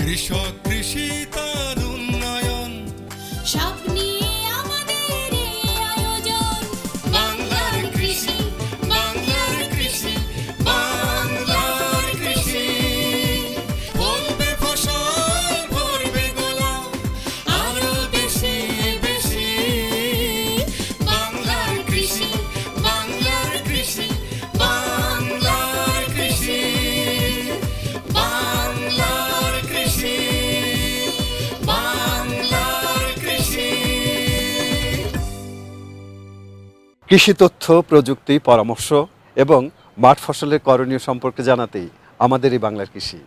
কৃষক কৃষি তার উন্নয়ন সব নিয়ে আমাদের এই আয়োজন। বাংলার কৃষি, বাংলার কৃষি, বাংলার কৃষি। ফলবে ফসল, ভরবে গোলা, আরো বেশি বেশি। বাংলার কৃষি, বাংলার কৃষি, বাংলার কৃষি, বাংলার কৃষি, বাংলার কৃষি। কৃষি তথ্য, প্রযুক্তি, পরামর্শ এবং মাঠ ফসলের করণীয় সম্পর্কে জানাতেই আমাদের এই বাংলার কৃষি।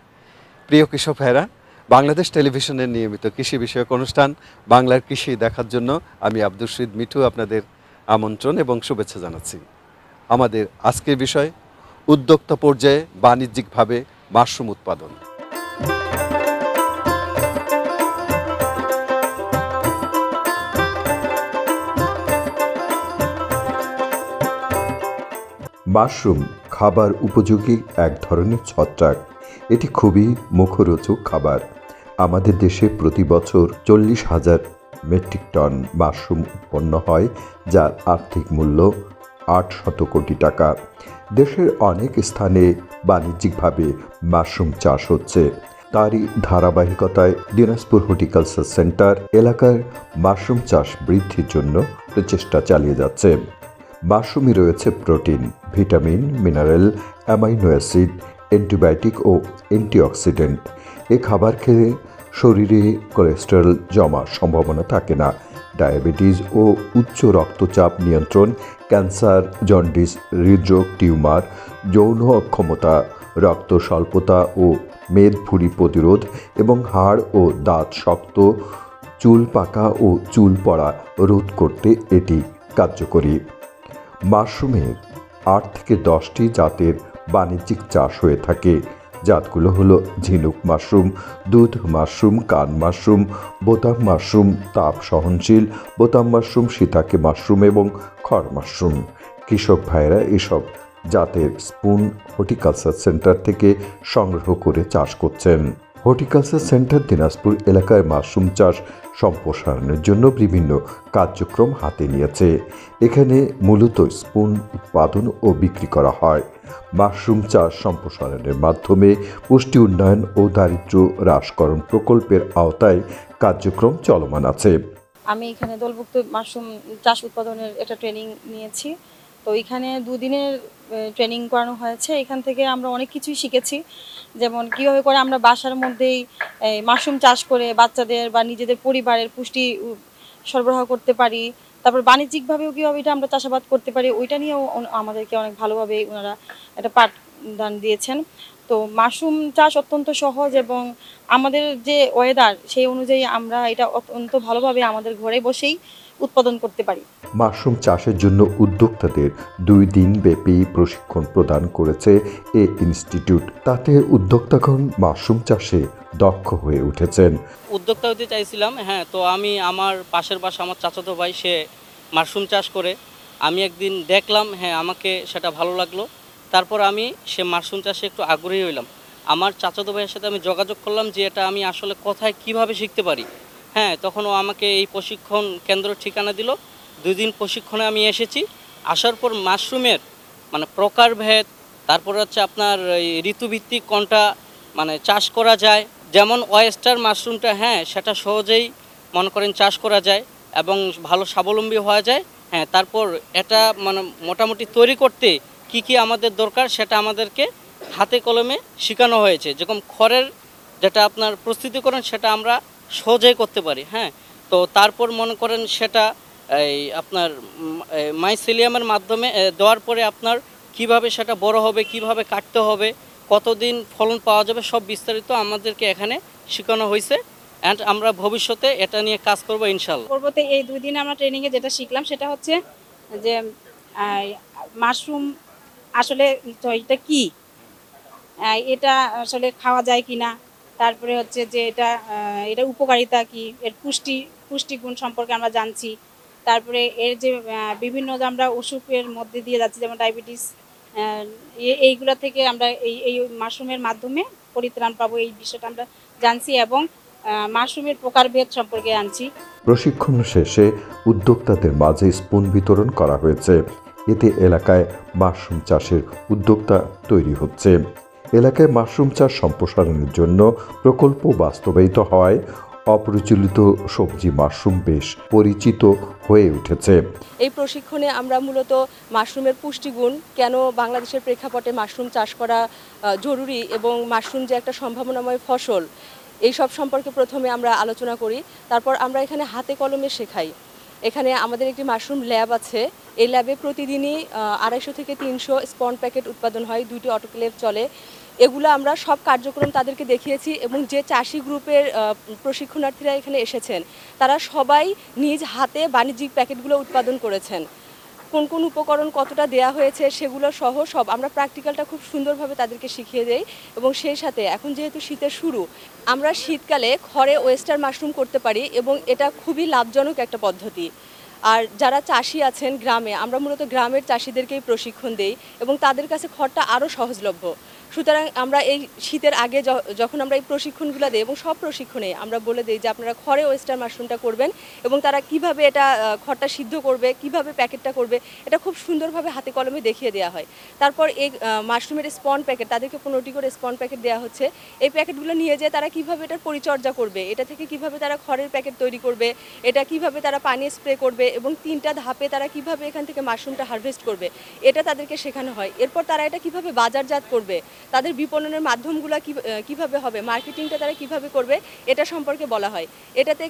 প্রিয় কৃষক ভাইরা, বাংলাদেশ টেলিভিশনের নিয়মিত কৃষি বিষয়ক অনুষ্ঠান বাংলার কৃষি দেখার জন্য আমি আব্দুর শহীদ মিঠু আপনাদের আমন্ত্রণ এবং শুভেচ্ছা জানাচ্ছি। আমাদের আজকের বিষয় উদ্যোক্তা পর্যায়ে বাণিজ্যিকভাবে মাশরুম উৎপাদন। মাশরুম খাবার উপযোগী এক ধরনের ছত্রাক। এটি খুবই মুখরোচক খাবার। আমাদের দেশে প্রতি বছর 40,000 মেট্রিক টন মাশরুম উৎপন্ন হয়, যার আর্থিক মূল্য 800 কোটি টাকা। দেশের অনেক স্থানে বাণিজ্যিকভাবে মাশরুম চাষ হচ্ছে। তারই ধারাবাহিকতায় দিনাজপুর হর্টিকালচার সেন্টার এলাকার মাশরুম চাষ বৃদ্ধির জন্য প্রচেষ্টা চালিয়ে যাচ্ছে। মাশরুমে রয়েছে protein, vitamin, mineral, amino acid, antibiotic ও অ্যান্টিঅক্সিডেন্ট। এ খাবার খেলে শরীরে কোলেস্টেরল জমার সম্ভাবনা থাকে না। ডায়াবেটিস ও উচ্চ রক্তচাপ নিয়ন্ত্রণ, ক্যান্সার, জন্ডিস, হৃদরোগ, টিউমার, যৌন অক্ষমতা, রক্ত স্বল্পতা ও মেদভুঁড়ি প্রতিরোধ এবং হাড় ও দাঁত শক্ত, চুল পাকা ও চুল পড়া রোধ করতে এটি কার্যকরী। মাশরুমের 8 থেকে 10টি জাতের বাণিজ্যিক চাষ হয়ে থাকে। জাতগুলো হলো ঝিনুক মাশরুম, দুধ মাশরুম, কান মাশরুম, বোতাম মাশরুম, তাপ সহনশীল বোতাম মাশরুম, শিতাকে মাশরুম এবং খড় মাশরুম। কৃষক ভাইয়েরা এসব জাতের স্পুন হর্টিকালচার সেন্টার থেকে সংগ্রহ করে চাষ করছেন। হর্টিকালচার সেন্টার দিনাজপুর এলাকায় মাশরুম চাষ সম্প্রসারণের জন্য বিভিন্ন কার্যক্রম হাতে নিয়েছে। এখানে মূলত স্পুন উৎপাদন ও বিক্রি করা হয়। মাশরুম চাষ সম্প্রসারণের মাধ্যমে পুষ্টি উন্নয়ন ও দারিদ্র্য হ্রাসকরণ প্রকল্পের আওতায় কার্যক্রম চলমান আছে। আমি এখানে দলভুক্ত মাশরুম চাষ উৎপাদনের একটা ট্রেনিং নিয়েছি। তো এখানে দুদিনের ট্রেনিং করানো হয়েছে। এখান থেকে আমরা অনেক কিছুই শিখেছি, যেমন কীভাবে করে আমরা বাসার মধ্যেই মাশরুম চাষ করে বাচ্চাদের বা নিজেদের পরিবারের পুষ্টি সরবরাহ করতে পারি। তারপর বাণিজ্যিকভাবেও কীভাবে এটা আমরা চাষাবাদ করতে পারি, ওইটা নিয়েও আমাদেরকে অনেক ভালোভাবে ওনারা একটা পাঠদান দিয়েছেন। তো মাশরুম চাষ অত্যন্ত সহজ এবং আমাদের যে ওয়েদার সেই অনুযায়ী আমরা এটা অত্যন্ত ভালোভাবে আমাদের ঘরে বসেই উৎপাদন করতে পারি। মাশরুম চাষের জন্য উদ্যোক্তাদের 2 দিন ব্যাপী প্রশিক্ষণ প্রদান করেছে এ ইনস্টিটিউট। তাতে উদ্যোক্তাগণ মাশরুম চাষে দক্ষ হয়ে উঠেছেন। উদ্যোক্তা হতে চাইছিলাম, হ্যাঁ। তো আমি আমার পাশের বাসা আমার চাচাতো ভাই, সে মাশরুম চাষ করে। আমি একদিন দেখলাম, হ্যাঁ, আমাকে সেটা ভালো লাগলো। তারপর আমি সে মাশরুম চাষে একটু আগ্রহী হইলাম। আমার চাচাতো ভাইয়ের সাথে আমি যোগাযোগ করলাম যে এটা আমি আসলে কোথায় কিভাবে শিখতে পারি। হ্যাঁ, তখন ও আমাকে এই প্রশিক্ষণ কেন্দ্র ঠিকানা দিল। 2 দিন প্রশিক্ষণে আমি এসেছি। আসার পর মাশরুমের মানে প্রকারভেদ, তারপর হচ্ছে আপনার এই ঋতুভিত্তিক কোনটা মানে চাষ করা যায়, যেমন ওয়েস্টার মাশরুমটা, হ্যাঁ, সেটা সহজেই মনে করেন চাষ করা যায় এবং ভালো স্বাবলম্বী হওয়া যায়। হ্যাঁ, তারপর এটা মানে মোটামুটি তৈরি করতে কি কি আমাদের দরকার সেটা আমাদেরকে হাতে কলমে শেখানো হয়েছে। যেরকম খড়ের যেটা আপনার প্রস্তুতিকরণ সেটা আমরা সহজেই করতে পারি। হ্যাঁ, তো তারপর মনে করেন সেটা এই আপনার মাইসেলিয়ামের মাধ্যমে দেওয়ার পরে আপনার কিভাবে সেটা বড় হবে, কিভাবে কাটতে হবে, কতদিন ফলন পাওয়া যাবে, সব বিস্তারিত আমাদেরকে এখানে শেখানো হয়েছে। অ্যান্ড আমরা ভবিষ্যতে এটা নিয়ে কাজ করবো ইনশাল্লাহ। পরবর্তী এই 2 দিন আমরা ট্রেনিংয়ে যেটা শিখলাম সেটা হচ্ছে যে মাশরুম আসলে তো এটা কি, এটা আসলে খাওয়া যায় কি না, তারপরে হচ্ছে যে এটা উপকারিতা কি, এর পুষ্টিগুণ সম্পর্কে আমরা জানছি। তারপরে এর যে বিভিন্ন যে আমরা অসুখের মধ্যে দিয়ে যাচ্ছি, যেমন ডায়াবেটিস, এইগুলা থেকে আমরা এই মাশরুমের মাধ্যমে পরিত্রাণ পাবো, এই বিষয়টা আমরা জানছি এবং মাশরুমের প্রকারভেদ সম্পর্কে জানছি। প্রশিক্ষণ শেষে উদ্যোক্তাদের মাঝে স্পুন বিতরণ করা হয়েছে। এতে এলাকায় মাশরুম চাষের উদ্যোক্তা তৈরি হচ্ছে। এলাকায় মাশরুম চাষ সম্প্রসারণের জন্য প্রকল্প বাস্তবায়িত হওয়ায় অপ্রচলিত সবজি মাশরুম বেশ পরিচিত হয়ে উঠেছে। এই প্রশিক্ষণে আমরা মূলত মাশরুমের পুষ্টিগুণ, কেন বাংলাদেশের প্রেক্ষাপটে মাশরুম চাষ করা জরুরি এবং মাশরুম যে একটা সম্ভাবনাময় ফসল, এই সব সম্পর্কে প্রথমে আমরা আলোচনা করি। তারপর আমরা এখানে হাতে কলমে শেখাই। এখানে আমাদের একটি মাশরুম ল্যাব আছে। এই ল্যাবে প্রতিদিনই 250 থেকে 300 স্পন প্যাকেট উৎপাদন হয়, 2টি অটোক্লেভ চলে। এগুলো আমরা সব কার্যক্রম তাদেরকে দেখিয়েছি এবং যে চাষি গ্রুপের প্রশিক্ষণার্থীরা এখানে এসেছেন তারা সবাই নিজ হাতে বাণিজ্যিক প্যাকেটগুলো উৎপাদন করেছেন। কোন কোন উপকরণ কতটা দেয়া হয়েছে সেগুলো সহ সব আমরা প্র্যাকটিক্যালটা খুব সুন্দরভাবে তাদেরকে শিখিয়ে দেই। এবং সেই সাথে এখন যেহেতু শীতের শুরু, আমরা শীতকালে খড়ে ওয়েস্টার মাশরুম করতে পারি এবং এটা খুবই লাভজনক একটা পদ্ধতি। আর যারা চাষি আছেন গ্রামে, আমরা মূলত গ্রামের চাষিদেরকেই প্রশিক্ষণ দেই এবং তাদের কাছে খড়টা আরও সহজলভ্য। সুতরাং আমরা এই শীতের আগে যখন আমরা এই প্রশিক্ষণগুলো দিই এবং সব প্রশিক্ষণে আমরা বলে দিই যে আপনারা খড়ে ওয়েস্টার মাশরুমটা করবেন এবং তারা কিভাবে এটা খড়টা সিদ্ধ করবে, কিভাবে প্যাকেটটা করবে, এটা খুব সুন্দরভাবে হাতে কলমে দেখিয়ে দেওয়া হয়। তারপর এই মাশরুমের স্পন প্যাকেট, তাদেরকে 15টি করে স্পন প্যাকেট দেওয়া হচ্ছে। এই প্যাকেটগুলো নিয়ে যেয়ে তারা কিভাবে এটার পরিচর্যা করবে, এটা থেকে কিভাবে তারা খড়ের প্যাকেট তৈরি করবে, এটা কিভাবে তারা পানি স্প্রে করবে এবং 3টা ধাপে তারা কিভাবে এখান থেকে মাশরুমটা হারভেস্ট করবে, এটা তাদেরকে শেখানো হয়। এরপর তারা এটা কিভাবে বাজারজাত করবে, তাদের বিপণনের মাধ্যমগুলো কিভাবে হবে, মার্কেটিংটা তারা কিভাবে করবে, এটা সম্পর্কে বলা হয়। এটাতে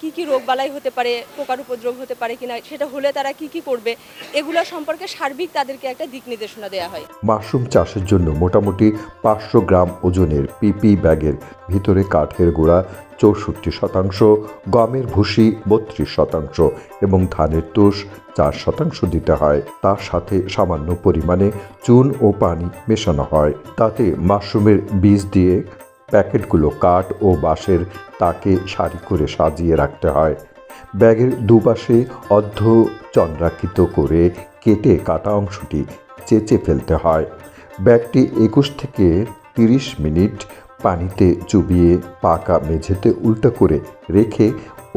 কি কি রোগবালাই হতে পারে, পোকার উপদ্রব হতে পারে কিনা, সেটা হলে তারা কি করবে, এগুলো সম্পর্কে সার্বিক তাদেরকে একটা দিক নির্দেশনা দেওয়া হয়। মাশরুম চাষের জন্য মোটামুটি 500 গ্রাম ওজনের পিপি ব্যাগের ভিতরে কাঠের গুঁড়া 64%, গমের ভুসি 32% এবং ধানের তুষ 4% দিতে হয়। তার সাথে সামান্য পরিমাণে চুন ও পানি মেশানো হয়। তাতে মাশরুমের বীজ দিয়ে প্যাকেটগুলো কাঠ ও বাঁশের তাকে সারি করে সাজিয়ে রাখতে হয়। ব্যাগের দুপাশে অর্ধচন্দ্রাকৃত করে কেটে কাটা অংশটি চেঁচে ফেলতে হয়। ব্যাগটি 21 থেকে 30 মিনিট পানিতে চুবিয়ে পাকা মেঝেতে উল্টো করে রেখে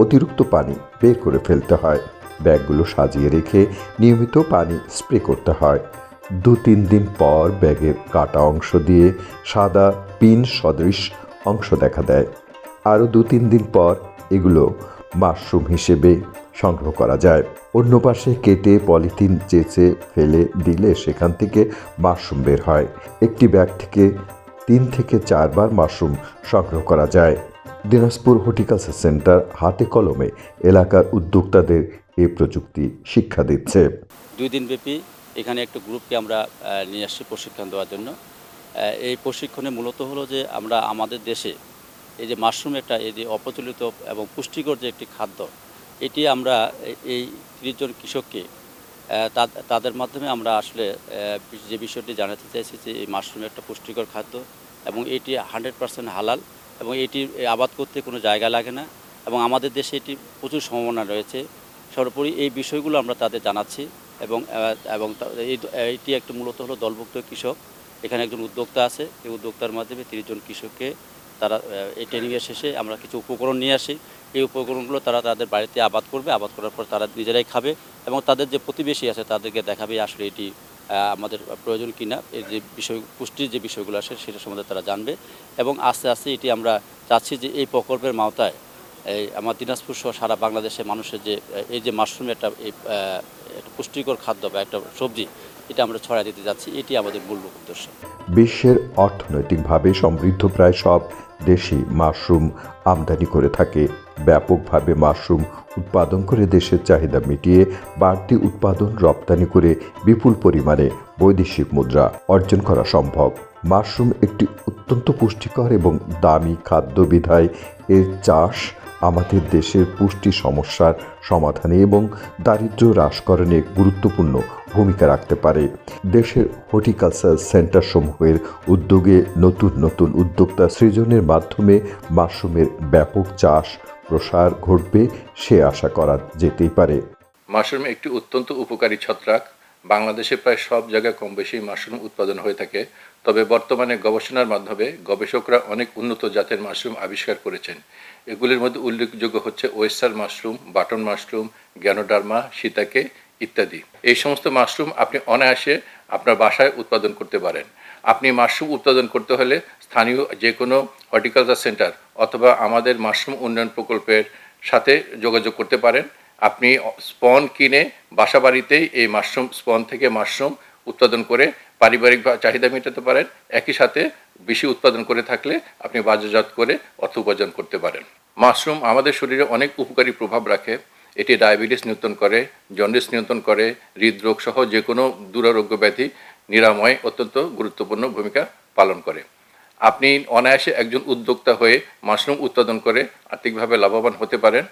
অতিরিক্ত পানি বের করে ফেলতে হয়। ব্যাগগুলো সাজিয়ে রেখে নিয়মিত পানি স্প্রে করতে হয়। 2-3 দিন পর ব্যাগের কাটা অংশ দিয়ে সাদা পিন সদৃশ অংশ দেখা দেয়। আরও 2-3 দিন পর এগুলো মাশরুম হিসেবে সংগ্রহ করা যায়। অন্য পাশে কেটে পলিথিন চেঁচে ফেলে দিলে সেখান থেকে মাশরুম বের হয়। একটি ব্যাগ থেকে 3 থেকে 4 বার মাশরুম সংগ্রহ করা যায়। দিনাজপুর হর্টিকালচার সেন্টার হাতে কলমে এলাকার উদ্যোক্তাদের এই প্রযুক্তি শিক্ষা দিচ্ছে। 2 দিন ব্যাপী এখানে একটা গ্রুপকে আমরা নিয়ে আসছি প্রশিক্ষণ দেওয়ার জন্য। এই প্রশিক্ষণে মূলত হলো যে আমরা আমাদের দেশে এই যে মাশরুম একটা এই যে অপ্রচলিত এবং পুষ্টিকর যে একটি খাদ্য, এটি আমরা এই 30 জন কৃষককে তাদের মাধ্যমে আমরা আসলে যে বিষয়টি জানাতে চাইছি যে এই মাশরুম একটা পুষ্টিকর খাদ্য এবং এটি 100% হালাল এবং এটি আবাদ করতে কোনো জায়গা লাগে না এবং আমাদের দেশে এটি প্রচুর সম্ভাবনা রয়েছে। সর্বোপরি এই বিষয়গুলো আমরা তাদের জানাচ্ছি এবং এইটি একটি মূলত হলো দলভুক্ত কৃষক। এখানে একজন উদ্যোক্তা আছে, এই উদ্যোক্তার মাধ্যমে 30 জন কৃষককে তারা এই ট্রেনিংয়ের শেষে আমরা কিছু উপকরণ নিয়ে আসি। এই উপকরণগুলো তারা তাদের বাড়িতে আবাদ করবে, আবাদ করার পর তারা নিজেরাই খাবে এবং তাদের যে প্রতিবেশী আছে তাদেরকে দেখাবে আসলে এটি আমাদের প্রয়োজন কিনা, এর যে বিষয় পুষ্টির যে বিষয়গুলো আসে সেটা সম্বন্ধে তারা জানবে এবং আস্তে আস্তে এটি আমরা চাচ্ছি যে এই প্রকল্পের মাওতায় এই আমার দিনাজপুর সহ সারা বাংলাদেশের মানুষের যে এই যে মাশরুম একটা পুষ্টিকর খাদ্য বা একটা সবজি, এটা আমরা ছড়াই দিতে যাচ্ছি। এটি আমাদের মূল উদ্দেশ্য। বিশ্বের অর্থনৈতিকভাবে সমৃদ্ধ প্রায় সব দেশই মাশরুম আমদানি করে থাকে। ব্যাপকভাবে মাশরুম উৎপাদন করে দেশের চাহিদা মিটিয়ে বাড়তি উৎপাদন রপ্তানি করে বিপুল পরিমাণে বৈদেশিক মুদ্রা অর্জন করা সম্ভব। মাশরুম একটি অত্যন্ত পুষ্টিকর এবং দামি খাদ্য বিধায় এর চাষ আমাদের দেশের পুষ্টি সমস্যার সমাধানে এবং দারিদ্র্য হ্রাসকরণে গুরুত্বপূর্ণ ভূমিকা রাখতে পারে। দেশের হর্টিকালচার সেন্টারসমূহের উদ্যোগে নতুন নতুন উদ্যোক্তা সৃজনের মাধ্যমে মাশরুমের ব্যাপক চাষ প্রসার ঘটবে সে আশা করা যেতেই পারে। মাশরুম একটি অত্যন্ত উপকারী ছত্রাক বাংলাদেশে প্রায় সব জায়গায় কম বেশি মাশরুম উৎপাদন হয়ে থাকে, তবে বর্তমানে গবেষণার মাধ্যমে গবেষকরা অনেক উন্নত জাতের মাশরুম আবিষ্কার করেছেন। এগুলির মধ্যে উল্লেখযোগ্য হচ্ছে oyster mushroom, button mushroom, Ganoderma, shiitake ইত্যাদি। এই সমস্ত মাশরুম আপনি অনায়াসে আপনার বাসায় উৎপাদন করতে পারেন। আপনি মাশরুম উৎপাদন করতে হলে স্থানীয় যে কোনো হর্টিকালচার সেন্টার অথবা আমাদের মাশরুম উন্নয়ন প্রকল্পের সাথে যোগাযোগ করতে পারেন। আপনি স্পন কিনে বাসা বাড়িতেই এই মাশরুম স্পন থেকে মাশরুম উৎপাদন করে পারিবারিক চাহিদা মেটাতে পারেন। একই সাথে বেশি উৎপাদন করে থাকলে আপনি বাজারজাত করে অর্থ উপার্জন করতে পারেন। মাশরুম আমাদের শরীরে অনেক উপকারী প্রভাব রাখে। এটি ডায়াবেটিস নিয়ন্ত্রণ করে, জন্ডিস নিয়ন্ত্রণ করে, হৃদরোগ সহ যে কোনো দুরারোগ্য ব্যাধি নিরাময় অত্যন্ত গুরুত্বপূর্ণ ভূমিকা পালন করে। আপনি অনায়াসে একজন উদ্যোক্তা হয়ে মাশরুম উৎপাদন করে আর্থিকভাবে লাভবান হতে পারেন।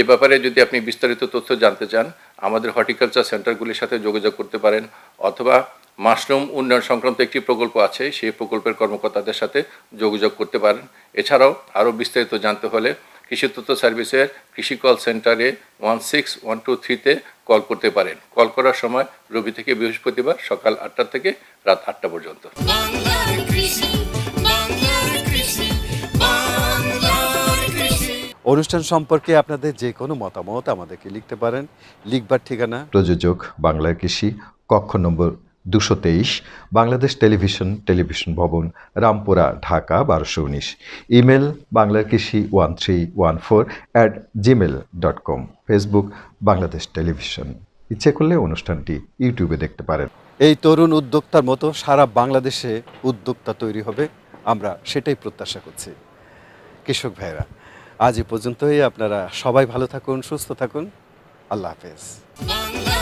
এ ব্যাপারে যদি আপনি বিস্তারিত তথ্য জানতে চান, আমাদের হর্টিকালচার সেন্টারগুলির সাথে যোগাযোগ করতে পারেন, অথবা মাশরুম উন্নয়ন সংক্রান্ত একটি প্রকল্প আছে, সেই প্রকল্পের কর্মকর্তাদের সাথে যোগাযোগ করতে পারেন। এছাড়াও আরও বিস্তারিত জানতে হলে কৃষি তথ্য সার্ভিসের কৃষি কল সেন্টারে 16123-তে কল করতে পারেন। কল করার সময় রবি থেকে বৃহস্পতিবার সকাল 8টা থেকে রাত 8টা পর্যন্ত। বাংলার কৃষি, বাংলার কৃষি, বাংলার কৃষি। অনুষ্ঠান সম্পর্কে আপনাদের যে কোনো মতামত আমাদেরকে লিখতে পারেন। লিখবার ঠিকানা প্রযোজক বাংলা কৃষি, কক্ষ নম্বর 223, বাংলাদেশ টেলিভিশন ভবন, রামপুরা, ঢাকা 1219। ইমেল বাংলাকৃষি 1314@gmail.com। Facebook Bangladesh television. ইচ্ছে করলে অনুষ্ঠানটি ইউটিউবে দেখতে পারেন। এই তরুণ উদ্যোক্তার মতো সারা বাংলাদেশে উদ্যোক্তা তৈরি হবে, আমরা সেটাই প্রত্যাশা করছি। কৃষক ভাইরা, আজ এ পর্যন্তই। আপনারা সবাই ভালো থাকুন, সুস্থ থাকুন। আল্লাহ হাফেজ। বাংলা